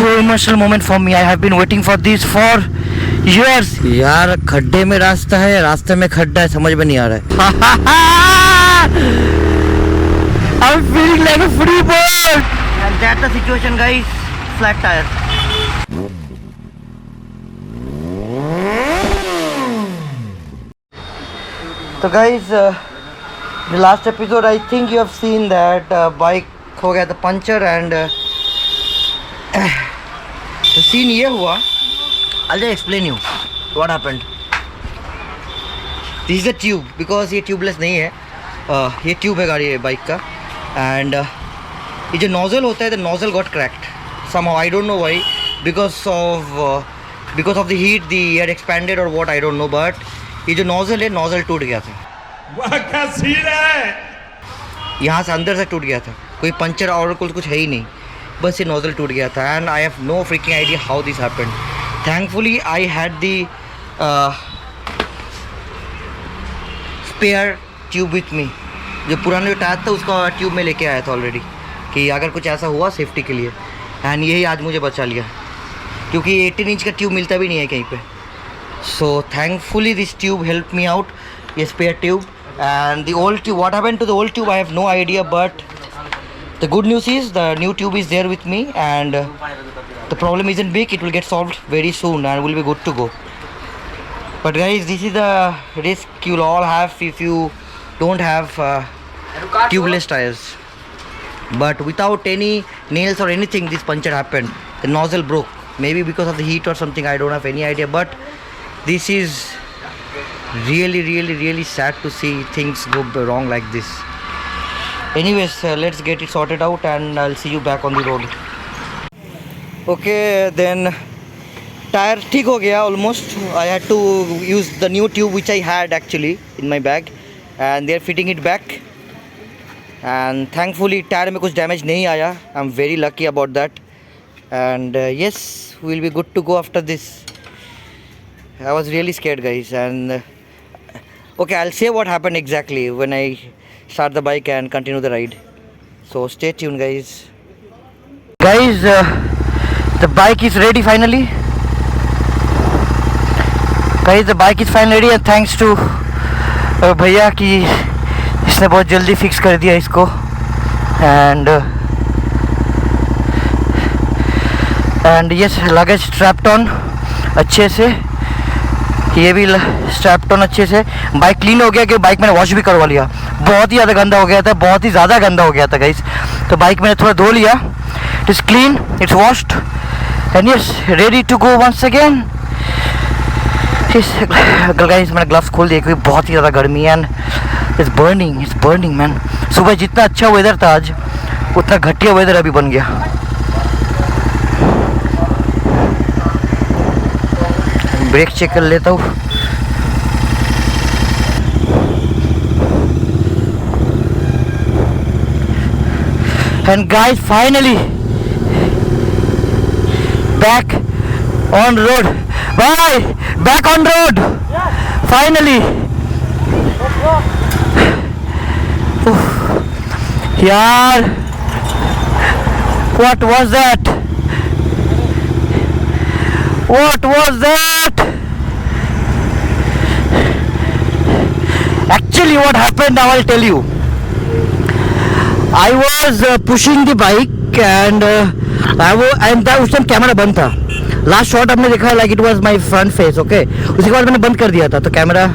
so emotional moment for me. I have been waiting for this for years. यार खड्डे में रास्ता है, रास्ते में खड्डा है, समझ में नहीं आ रहा है. I'm feeling like a free bird. And that's the situation, guys. Flat tire. So guys, the last episode I think you have seen that bike हो गया था पंचर and the scene ये हुआ. I'll just explain you what happened. This is a tube because ये tubeless नहीं है, ये tube है गाड़ी बाइक का and ये जो nozzle होता है the nozzle got cracked somehow. I don't know why, because of the heat the air expanded or what, I don't know, but ये जो nozzle है nozzle टूट गया था. वाह क्या सीन है, यहाँ से अंदर से टूट गया था. कोई पंचर और कुछ है ही नहीं, बस ये नोजल टूट गया था. And I have no freaking idea how this happened. Thankfully I had the spare tube with me. जो पुराना जो टायर था उसका ट्यूब में लेके आया था ऑलरेडी, कि अगर कुछ ऐसा हुआ सेफ्टी के लिए. एंड यही आज मुझे बचा लिया, क्योंकि 18 इंच का ट्यूब मिलता भी नहीं है कहीं पे. So thankfully this tube help me out, ये spare tube. And the old tube, what happened to the old tube I have no idea, but the good news is the new tube is there with me and the problem isn't big. It will get solved very soon and we'll be good to go. But guys, this is the risk you'll all have if you don't have tubeless tires. But without any nails or anything, this puncture happened. The nozzle broke, maybe because of the heat or something, I don't have any idea, but this is really sad to see things go wrong like this. Anyways, let's get it sorted out and I'll see you back on the road. Okay, then tire ठीक हो गया almost. I had to use the new tube which I had actually in my bag and they're fitting it back. And thankfully tire में कुछ damage नहीं आया. I'm very lucky about that. And yes, we'll be good to go after this. I was really scared, guys, and okay, I'll say what happened exactly when I start the bike and continue the ride. So stay tuned, guys. Guys, the bike is ready finally. Guys, the bike is finally ready and thanks to भैया कि इसने बहुत जल्दी fix कर दिया इसको. And yes, luggage strapped on अच्छे से, ये भी स्ट्रैप्ड ऑन अच्छे से. बाइक क्लीन हो गया कि बाइक मैंने वॉश भी करवा लिया. बहुत ही ज़्यादा गंदा हो गया था, बहुत ही ज़्यादा गंदा हो गया था गाइस. तो बाइक मैंने थोड़ा धो लिया. It is clean, it's washed and yes ready to go once again. Guys मैंने ग्लव्स खोल दिए क्योंकि बहुत ही ज़्यादा गर्मी है एंड इट्स बर्निंग मैन. सुबह जितना अच्छा वेदर था आज, उतना घटिया वेदर अभी बन गया. ब्रेक चेक कर लेता हूँ. And guys, finally back on road. Bye, back on road. Finally. यार, what was that? What was that? Actually, what happened, now I'll tell you. I was pushing the bike and उस time camera बंद था. Last shot आपने देखा like it was my front face. Okay, उसके बाद मैंने बंद कर दिया था तो कैमरा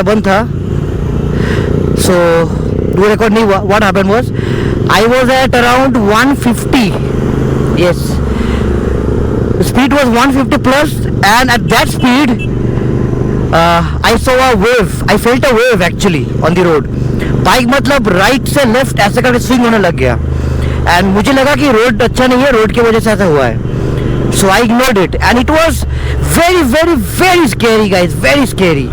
बंद था. सो वो रिकॉर्ड नहीं हुआ. What happened was I was at around 150. Yes, speed was 150 plus and at that speed I saw a wave. I felt a wave actually on the road. Bike मतलब राइट से left ऐसे करके swing होने लग गया and मुझे लगा कि रोड अच्छा नहीं है, रोड की वजह से ऐसा हुआ है. So I ignored it and it was very scary guys, very scary.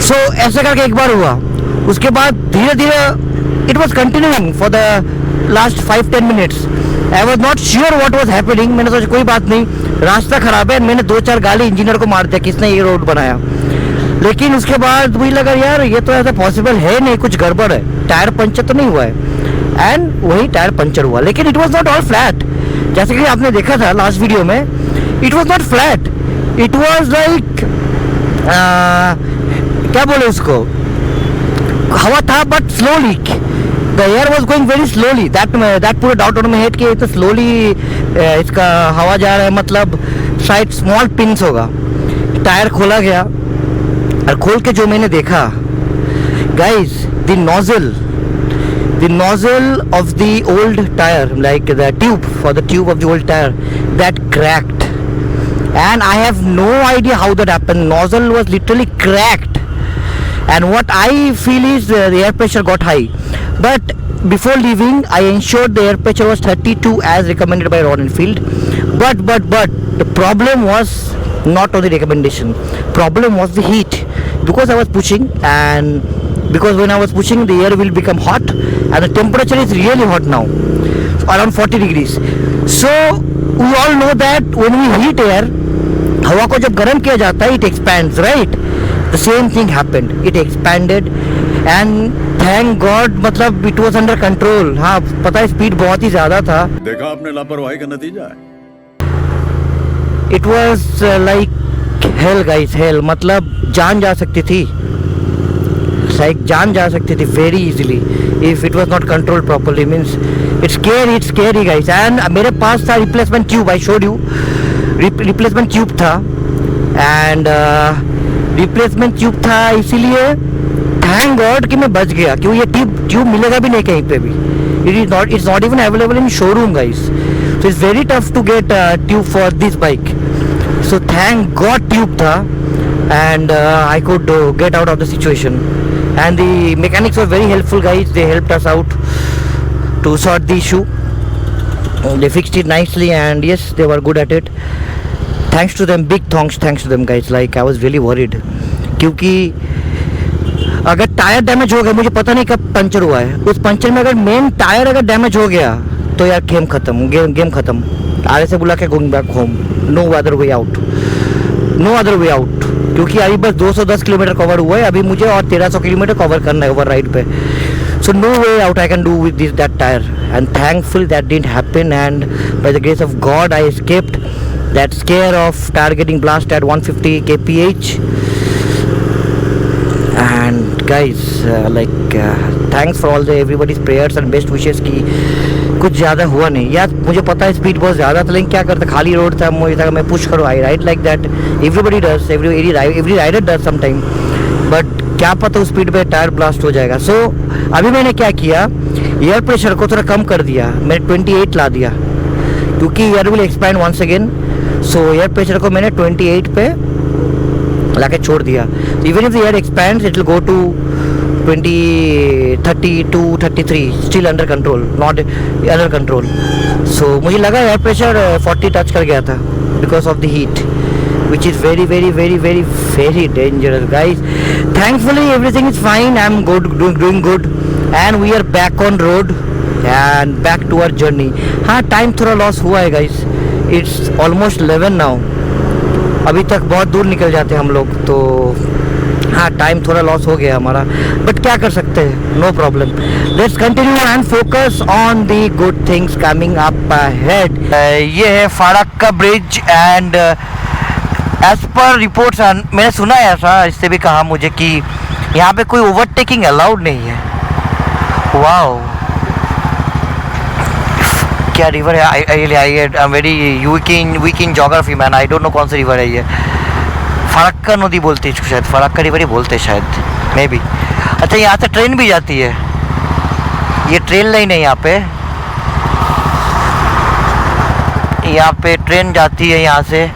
So ऐसे करके एक बार हुआ. उसके बाद धीरे धीरे it was continuing for the last 5-10 minutes. I was not sure what was happening. मैंने सोचा कोई बात नहीं, रास्ता खराब है. मैंने 2-4 गाली इंजीनियर को मार दिया किसने ये रोड बनाया. लेकिन उसके बाद मुझे लगा यार ये तो ऐसा पॉसिबल है नहीं, कुछ गड़बड़ है, टायर पंचर तो नहीं हुआ है. एंड वही टायर पंचर हुआ. लेकिन it was not all flat, जैसे कि आपने देखा था लास्ट वीडियो में. It was not flat, it was like क्या बोले उसको, हवा था but slowly. The air was going very slowly. That पूरा डाउट ऑन माय हेड कि तो स्लोली इसका हवा जा रहा है, मतलब शायद स्मॉल पिंस होगा. टायर खोला गया और खोल के जो मैंने देखा guys, the nozzle of the old tire, like the tube for the tube of the old tire, that cracked, and I have no idea how that happened. Nozzle was literally cracked, and what I feel is the air pressure got high. But before leaving, I ensured the air pressure was 32 as recommended by Royal Enfield. But the problem was not on the recommendation. Problem was the heat, because I was pushing, and because when I was pushing, the air will become hot, and the temperature is really hot now, around 40 degrees. So we all know that when we heat air, हवा को जब गर्म किया जाता है, it expands, right? The same thing happened. It expanded, and thank God, मतलब it was under control. हाँ, पता है स्पीड बहुत ही ज़्यादा था. देखा आपने लापरवाही का नतीजा है. It was like hell guys, hell. मतलब जान जा सकती थी, जान जा सकती थी very easily if it was not controlled properly. Means it's scary guys. And मेरे पास था replacement tube, I showed you. replacement tube था, and replacement tube था, इसीलिए thank God कि मैं बच गया, क्योंकि ये tube मिलेगा भी नहीं कहीं पे भी. It's not even available in showroom guys. So it's very tough to get tube for this bike. So thank God tube था, and I could get out of the situation. And the mechanics were very helpful guys. They helped us out to sort the issue. They fixed it nicely, and yes, they were good at it. Thanks to them, big thanks to them guys. Like I was really worried, क्योंकि अगर tyre damage हो गया, मुझे पता नहीं कब puncture हुआ है, उस पंचर में अगर मेन टायर अगर डैमेज हो गया तो यार गेम खत्म. आगे से बुला के going back home, no other way out. क्योंकि अभी बस 210 किलोमीटर कवर हुआ है, अभी मुझे और 1300 किलोमीटर कवर करना है ओवर राइड पे. So no way out I can do with that tyre, and thankful that didn't happen, and by the grace of God I escaped that scare of tyre getting blast at 150 kph. And guys, thanks for all the everybody's prayers and best wishes कि कुछ ज़्यादा हुआ नहीं. यार मुझे पता है speed बहुत ज़्यादा था, लेकिन क्या करता, खाली रोड था, मुझे लगा मैं पुश करूँ. I ride like that, everybody does, every rider does some time. But क्या पता उस स्पीड पे टायर ब्लास्ट हो जाएगा. सो अभी मैंने क्या किया, एयर प्रेशर को थोड़ा कम कर दिया, मैंने 28 ला दिया, क्योंकि air will expand once again. So air pressure को मैंने 28 पे ला के छोड़ दिया. Even if the air expands it will go to 32, 33, still under control, not under control. So मुझे लगा एयर प्रेशर 40 टच कर गया था because of the heat, which is very dangerous guys. Thankfully everything is fine. I'm good, doing good, and we are back on road and back to our journey. हाँ, time थोड़ा loss हुआ है guys. It's almost 11 now. अभी तक बहुत दूर निकल जाते हैं हम लोग, तो हाँ टाइम थोड़ा लॉस हो गया हमारा, बट क्या कर सकते हैं, no problem. Let's continue and focus on the good things coming up ahead. ये है Farakka bridge, and as per reports मैंने सुना है ऐसा, इससे भी कहा मुझे कि यहाँ पे कोई ओवरटेकिंग अलाउड नहीं है. वाओ, क्या रिवर है. I am very weak in geography man. I don't know कौन सी रिवर है ये. फरक्का नदी बोलते हैं इसको, शायद फरक्का रिवर ही बोलते हैं शायद, मे बी. अच्छा, यहाँ से ट्रेन भी जाती है, ये ट्रेन लाइन है यहाँ पे ट्रेन जाती है यहाँ से,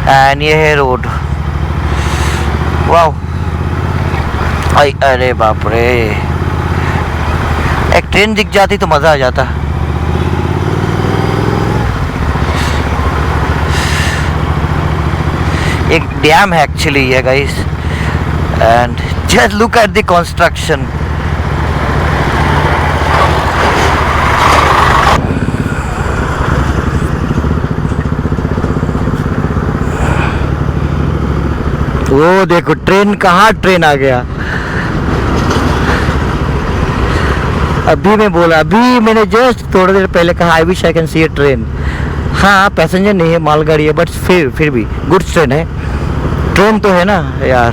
एंड ये है रोड. वाओ, अरे बाप रे, एक ट्रेन दिख जाती तो मज़ा आ जाता. एक डैम है एक्चुअली ये guys, and just look at the construction. वो देखो ट्रेन, कहाँ ट्रेन आ गया. अभी मैं बोला, अभी मैंने जस्ट थोड़ी देर पहले कहा I wish I can see A train. हाँ पैसेंजर नहीं है, मालगाड़ी है, बट फिर भी गुड्स ट्रेन है. ट्रेन तो है ना यार.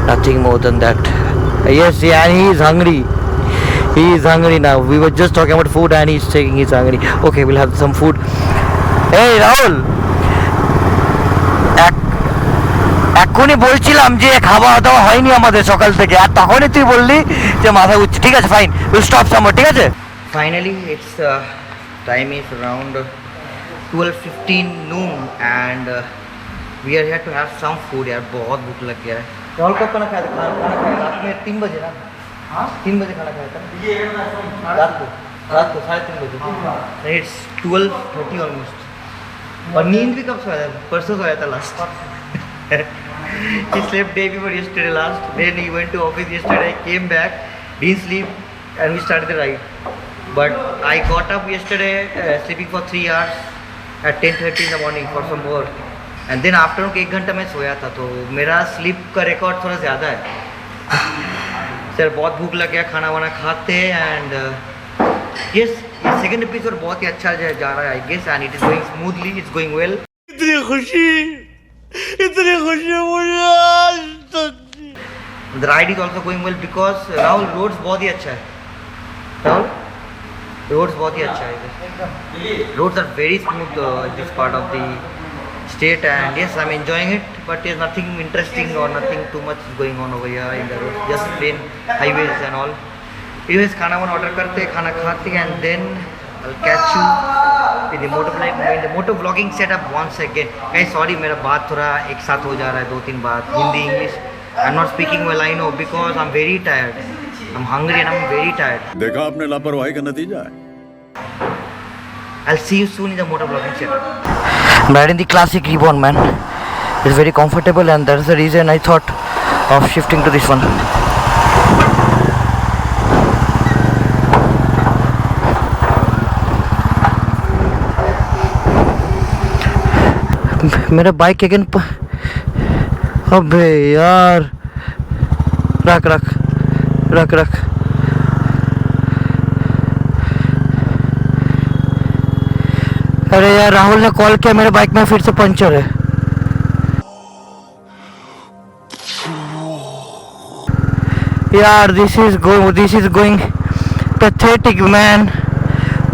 Nothing more than that. Yes, yeah, and he is hungry. He is hungry now. We were just talking about food and he's saying he's hungry. Okay, we'll have some food. Hey, Rahul! এক্ষুনি বলছিলাম যে খাওয়া দাওয়া হয়নি আমাদের সকাল থেকে, আর তখনই তুই বললি যে মাথা ঘুরছে. ঠিক আছে, ফাইন, উইল স্টপ সামওয়্যার. ঠিক আছে. Finally it's time is around 12:15 noon and we are here to have some food. यार बहुत भूख लग गया है. राहुल कब खाना खाया था? खाना खाया रात में 3 बजे ना. हाँ 3 बजे खाना खाया था रात को 3:30 बजे. It's 12:30 almost. और नींद भी कब सोया था? परसों सोया था last. He slept day before yesterday last. Then he went to office yesterday, came back, didn't sleep, and we started the ride. But I got up yesterday, sleeping for 3 hours at 10:30 in the morning for some work. And then afternoon के 1 घंटा मैं सोया था, तो मेरा sleep का record थोड़ा ज़्यादा है. सर बहुत भूख लग गया, खाना वाना खाते. एंड यस, सेकेंड एपिसोड बहुत ही अच्छा जा रहा है I guess, and it is going smoothly, it's going well. इतनी खुशी मुझे आज तक. The ride is also going well because rural roads बहुत ही अच्छा है. राहुल रोड्स बहुत ही अच्छा है. Roads are very smooth this part of the state, and yes, I'm enjoying it, but there's nothing interesting or nothing too much going on over here in the road, just plain highways and all. Anyways, खाना वाना order करते, खाना खाते, and then I'll catch you in the motor vlogging setup once again. Guys, sorry मेरा बात थोड़ा एक साथ हो जा रहा है, 2-3 बात Hindi English. I'm not speaking well, I know, because I'm very tired. I'm hungry and I'm very tired. देखा आपने लापरवाही का नतीजा है. I'll see you soon in the motor vlogging setup. I'm riding the classic Reborn, man. It's very comfortable, and that's the reason I thought of shifting to this one. मेरा bike again अबे यार, रख रख रख रख. अरे यार राहुल ने कॉल किया, मेरे बाइक में फिर से पंचर है. यार this is going pathetic man.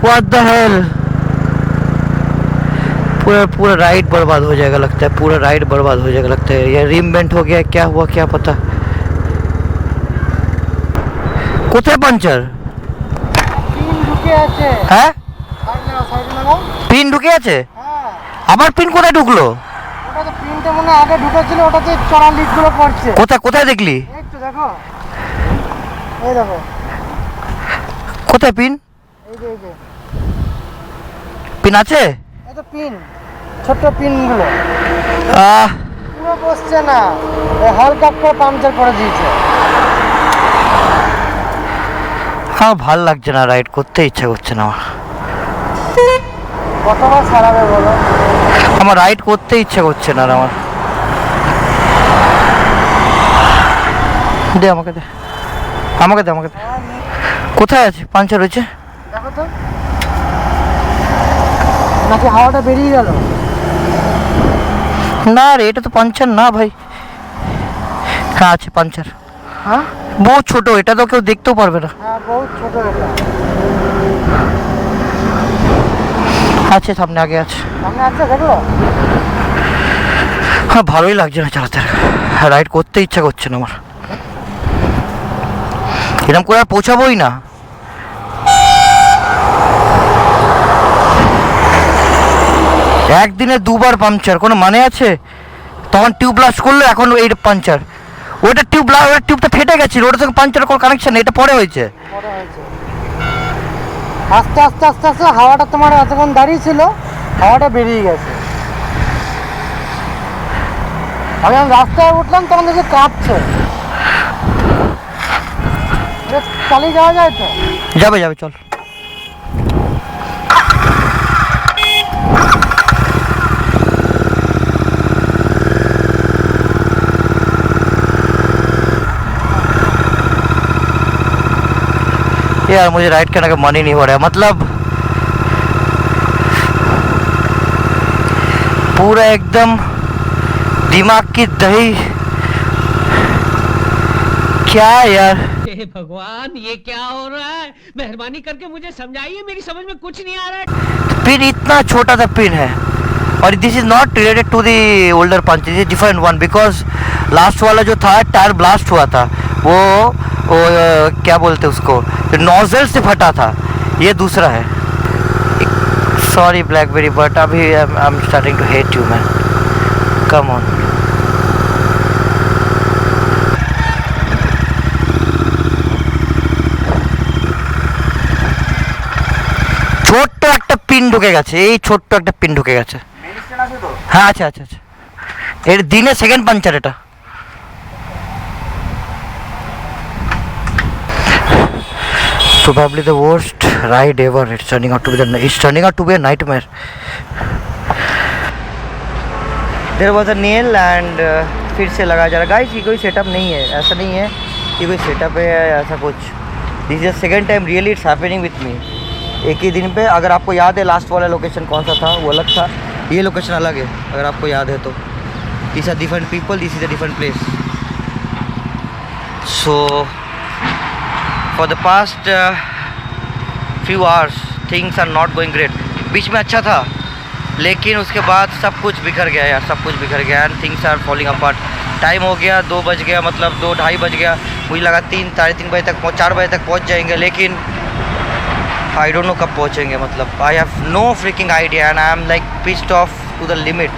What the hell. पूरा राइड बर्बाद हो जाएगा लगता है. पूरा राइड बर्बाद हो जाएगा लगता है. यार रिम बेंट हो गया, क्या हुआ क्या पता. কোথায় পাঞ্চার? পিন ঢুকে আছে. হ্যাঁ সাইডে লাগাও. পিন ঢুকে আছে? হ্যাঁ. আবার পিন কোথায় ঢুকলো? ওটা তো পিনটা মনে হয় আগে ঢুকেছিল, ওটাতে চড়া লিকগুলো পড়ছে. কোথায় দেখলি? একটু দেখো, এই দেখো কোথায় পিন? এই যে পিন আছে? এই তো পিন, ছোট পিনগুলো পুরো বসছে না, হালকা করে পাংচার করে দিয়েছে. আমার ভাল লাগছে না, রাইড করতে ইচ্ছা করছে না. কতবার সারাবে বলো? আমার রাইড করতে ইচ্ছা করছে না আমার. দে আমাকে দে. কোথায় আছে পাঞ্চার হয়েছে? দেখো তো, নাকি হাওয়াটা বেরিয়ে গেল? না রে, এটা তো পাঞ্চার না ভাই. হ্যাঁ আছে পাঞ্চার. হ্যাঁ বহুত ছোট, এটা তো কেউ দেখতেও পারবে না. হ্যাঁ বহুত ছোট. এটা আছে সামনে, আগে আছে. সামনে আছে, দেখলো? হ্যাঁ ভালোই লাগছে না চালাতে, রাইড করতে ইচ্ছা করছে না আমার. এরকম করে আর পৌঁছাবোই না. একদিনে 2বার পাংচার, কোনো মানে আছে? তখন টিউব ব্লাস্ট করলো, এখন এই পাংচার. ওটা টিউবটা ফেটে গেছিল, ওটা সঙ্গে পাংচার কোনো কানেকশন নেই, এটা পরে হয়েছে. আস্তে আস্তে আস্তে আস্তে হাওয়াটা তোমার এতক্ষণ দাঁড়িয়ে ছিল, হাওয়াটা বেরিয়ে গেছে. আমি রাস্তায় উঠলাম, তখন দেখি কাঁপছে. চালিয়ে যাওয়া যায় তো? যাবে চল. यार मुझे राइड करने का मन ही नहीं हो रहा है, मतलब पूरा एकदम दिमाग की दही। क्या यार, हे भगवान, ये क्या हो रहा है? मेहरबानी करके मुझे समझाइए, मेरी समझ में कुछ नहीं आ रहा है। पिन इतना छोटा सा पिन है, और this is not related to the older punch, this is different one, because last वाला जो था टायर ब्लास्ट हुआ था, वो क्या बोलते उसको, नोजल से फटा था, ये दूसरा है। सॉरी ब्लैकबेरी, बट अभी I am starting to hate you man, come on. ছোট্ট একটা পিন ঢুকে গেছে, এই ছোট্ট একটা পিন ঢুকে গেছে। হ্যাঁ আচ্ছা আচ্ছা আচ্ছা, এর দিনে সেকেন্ড পাঞ্চার এটা। Probably the worst ride ever. It's turning out to be a nightmare. There was a nail and फिर से लगाया जा रहा। गाइस ये कोई सेटअप नहीं है, ऐसा नहीं है कि कोई सेटअप है या ऐसा कुछ। This is the second time really it's happening with me एक ही दिन पे। अगर आपको याद है लास्ट वाला लोकेशन कौन सा था, वो अलग था, ये लोकेशन अलग है, अगर आपको याद है तो। This are different people, this is a different place. So for the past few hours things are not going great. बीच में अच्छा था, लेकिन उसके बाद सब कुछ बिखर गया यार, सब कुछ बिखर गया and things are falling apart. Time हो गया 2 बज गया, मतलब 2 ढाई बज गया। मुझे लगा 3 साढ़े 3 बजे तक 4 बजे तक पहुंच जाएंगे, लेकिन आई डोंट नो कब पहुंचेंगे। मतलब I have no freaking idea and I am like pissed off to the limit.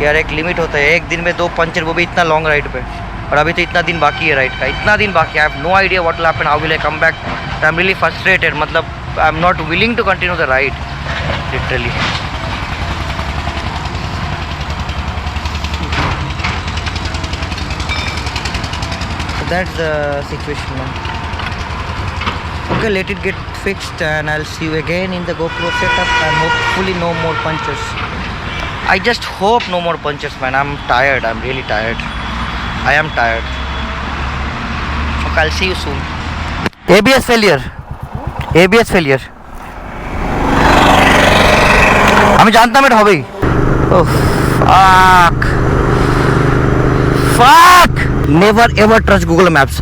यार एक लिमिट होता है, एक दिन में 2 पंचर, वो भी इतना लॉन्ग राइड पे, और अभी तो इतना दिन बाकी है राइड का, इतना दिन बाकी है। I have no idea what will happen, how will I come back. I am really frustrated, मतलब I am not willing to continue the ride literally. That's the situation man. Okay, let it get fixed and I'll see you again in the GoPro setup and hopefully no more punches. I just hope no more punches man. I'm tired, I'm really tired. I am tired. Okay, I'll see you soon. ABS failure. ABS failure. আমি জানতাম এটা হবেই। Oh fuck. Fuck. Never ever trust Google maps.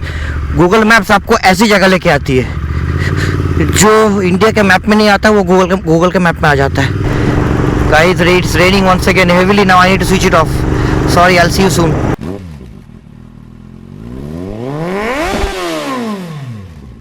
Google maps आपको ऐसी जगह लेके आती है जो इंडिया के मैप में नहीं आता, वो गूगल के मैप में आ जाता है। Guys it's raining once again heavily, now I need to switch it off. Sorry, I will see you soon.